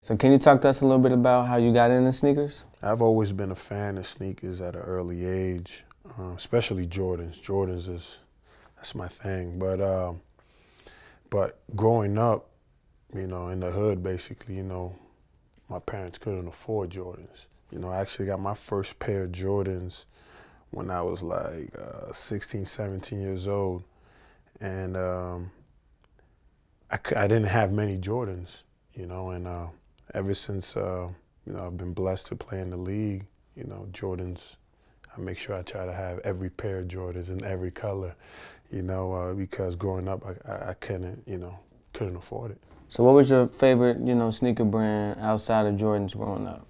So can you talk to us a little bit about how you got into sneakers? I've always been a fan of sneakers at an early age, especially Jordans. That's my thing. But growing up, in the hood, basically, my parents couldn't afford Jordans. I actually got my first pair of Jordans when I was like 16, 17 years old. And I didn't have many Jordans, and ever since, I've been blessed to play in the league, Jordans, I make sure I try to have every pair of Jordans in every color, because growing up, I couldn't afford it. So what was your favorite, sneaker brand outside of Jordans growing up?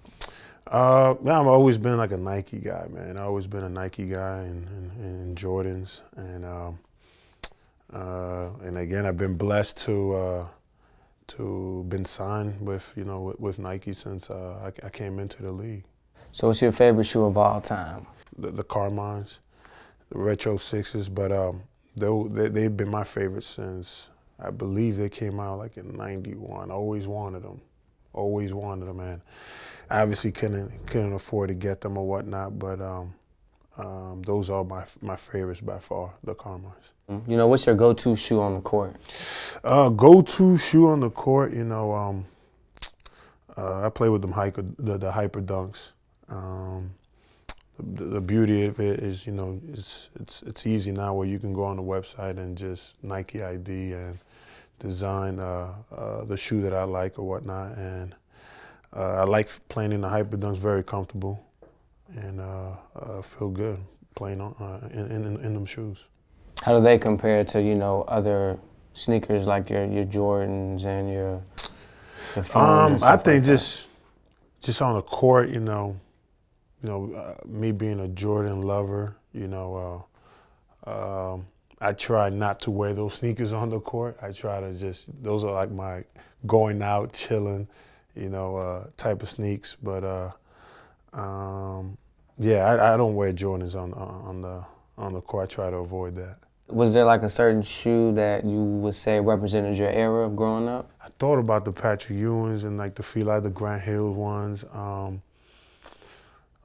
I've always been like a Nike guy, man. I've always been a Nike guy and Jordans. And again, I've been blessed to been signed with Nike since I came into the league. So what's your favorite shoe of all time? The Carmines, the Retro 6s, but they've been my favorite since, I believe they came out like in '91. I always wanted them, man. I obviously couldn't afford to get them or whatnot, but those are my favorites by far, the Carmines. What's your go-to shoe on the court? Go-to shoe on the court, I play with them the Hyper Dunks. The beauty of it is, it's easy now where you can go on the website and just Nike ID and design the shoe that I like or whatnot. And I like playing in the Hyper Dunks, very comfortable, and feel good playing in them shoes. How do they compare to, other sneakers like your Jordans and your phones? I think just on the court, me being a Jordan lover, I try not to wear those sneakers on the court. I try to those are like my going out, chilling, type of sneaks. But yeah, I don't wear Jordans on the court. I try to avoid that. Was there like a certain shoe that you would say represented your era of growing up? I thought about the Patrick Ewings and like the Fila, the Grant Hill ones.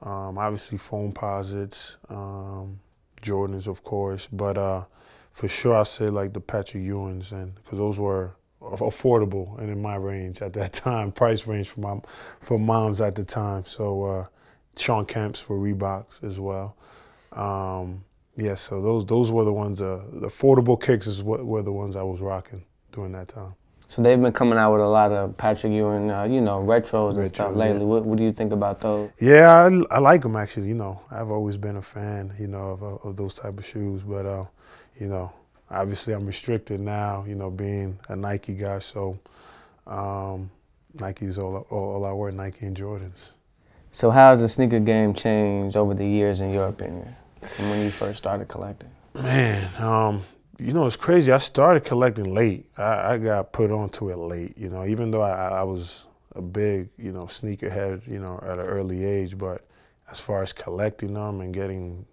Obviously foam posits, Jordans, of course, but for sure I say like the Patrick Ewings, and because those were affordable and in my range at that time, price range for moms at the time. So Sean Kemp's for Reeboks as well. Yeah, so those were the ones. The affordable kicks were the ones I was rocking during that time. So they've been coming out with a lot of Patrick Ewing, retros and stuff lately. Yeah. What do you think about those? Yeah, I like them actually. I've always been a fan, of those type of shoes. But obviously I'm restricted now, being a Nike guy. So Nike's all I wear, Nike and Jordans. So how has the sneaker game changed over the years, in your opinion, from when you first started collecting? Man, it's crazy. I started collecting late. I got put onto it late, even though I was a big, sneakerhead, at an early age. But as far as collecting them and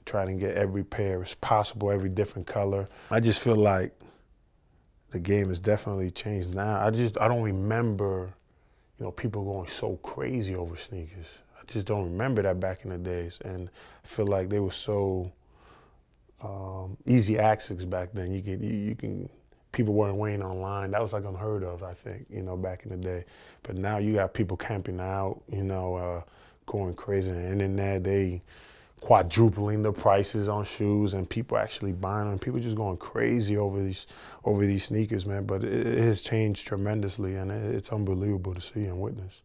trying to get every pair as possible, every different color, I just feel like the game has definitely changed now. I don't remember, people going so crazy over sneakers. I just don't remember that back in the days. And I feel like they were so easy access back then. People weren't waiting online. That was like unheard of, I think, back in the day. But now you got people camping out, going crazy. And then they quadrupling the prices on shoes, and people actually buying them. People just going crazy over these sneakers, man. But it has changed tremendously, and it's unbelievable to see and witness.